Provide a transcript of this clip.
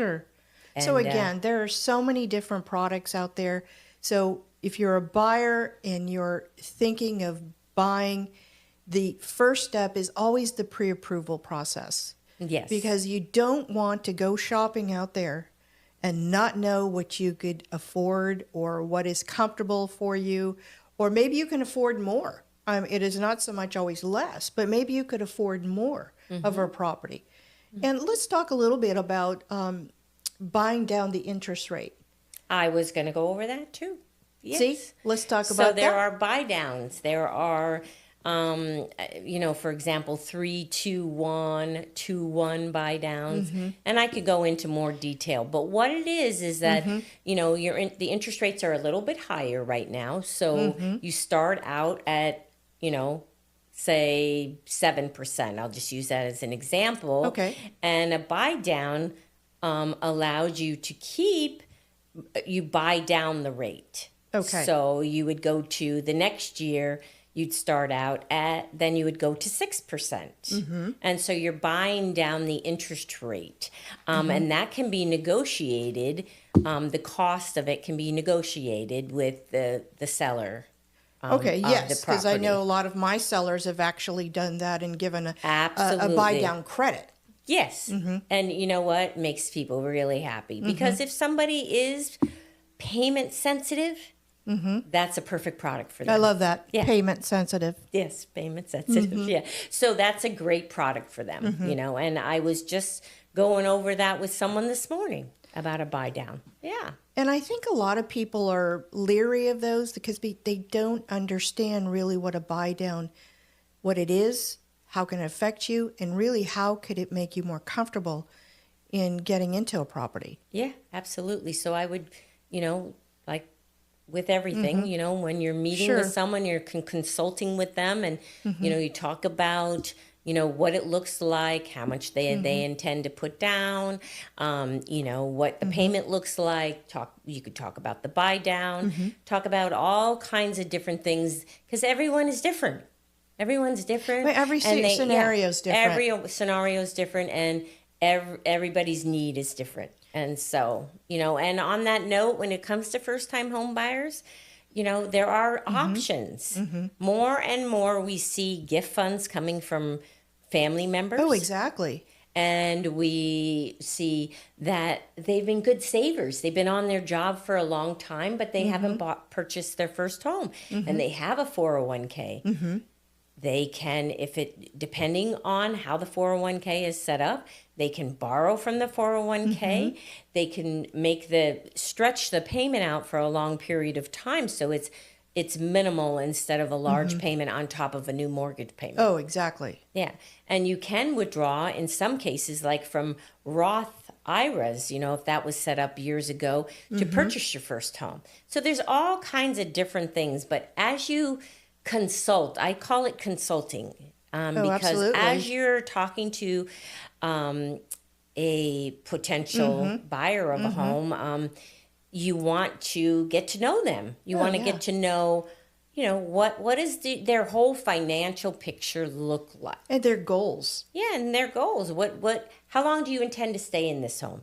Sure. And, So again, there are so many different products out there. So if you're a buyer and you're thinking of buying, the first step is always the pre-approval process. yes. Because you don't want to go shopping out there and not know what you could afford or what is comfortable for you, or maybe you can afford more. It is not so much always less, but maybe you could afford more of a property. And let's talk a little bit about buying down the interest rate. I was going to go over that too. Yes. See, let's talk So about there that. are buy downs. There are, for example, 3-2-1, 2-1 buy downs, and I could go into more detail. But what it is that the interest rates are a little bit higher right now. So you start out at say 7%. I'll just use that as an example. Okay. And a buy down allows you to you buy down the rate. Okay. So you would go to the next year, you'd start out then you would go to 6%. And so you're buying down the interest rate. And that can be negotiated. The cost of it can be negotiated with the seller. Okay, of yes, the because I property. know a lot of my sellers have actually done that and given a Absolutely. buy down credit. Yes. And you know what? Makes people really happy. Because if somebody is payment sensitive, that's a perfect product for them. I love that. Yeah. Payment sensitive. Yes, payment sensitive. Yeah. So that's a great product for them, and I was just going over that with someone this morning about a buy down. Yeah. And I think a lot of people are leery of those because they don't understand really what a buy down, what it is, how can it affect you, and really how could it make you more comfortable in getting into a property. Yeah, absolutely. So I would, like with everything, when you're meeting with someone, you're consulting with them, and you talk about what it looks like, how much they intend to put down, what the payment looks like. You could talk about the buy down, talk about all kinds of different things, because everyone is different. Everyone's different. But every scenario is different. Every scenario is different, and everybody's need is different. And so, and on that note, when it comes to first-time home buyers, there are options. More and more we see gift funds coming from family members. Oh, exactly. And we see that they've been good savers. They've been on their job for a long time, but they haven't purchased their first home. And they have a 401k. They can, depending on how the 401k is set up, they can borrow from the 401k. They can stretch the payment out for a long period of time. So it's minimal instead of a large payment on top of a new mortgage payment. Oh, exactly. Yeah. And you can withdraw in some cases, like from Roth IRAs, if that was set up years ago to purchase your first home. So there's all kinds of different things. But as you consult, I call it consulting, because absolutely. as you're talking to a potential buyer of a home, you want to get to know them. You want to get to know, what is their whole financial picture look like? And their goals. Yeah, and their goals. How long do you intend to stay in this home?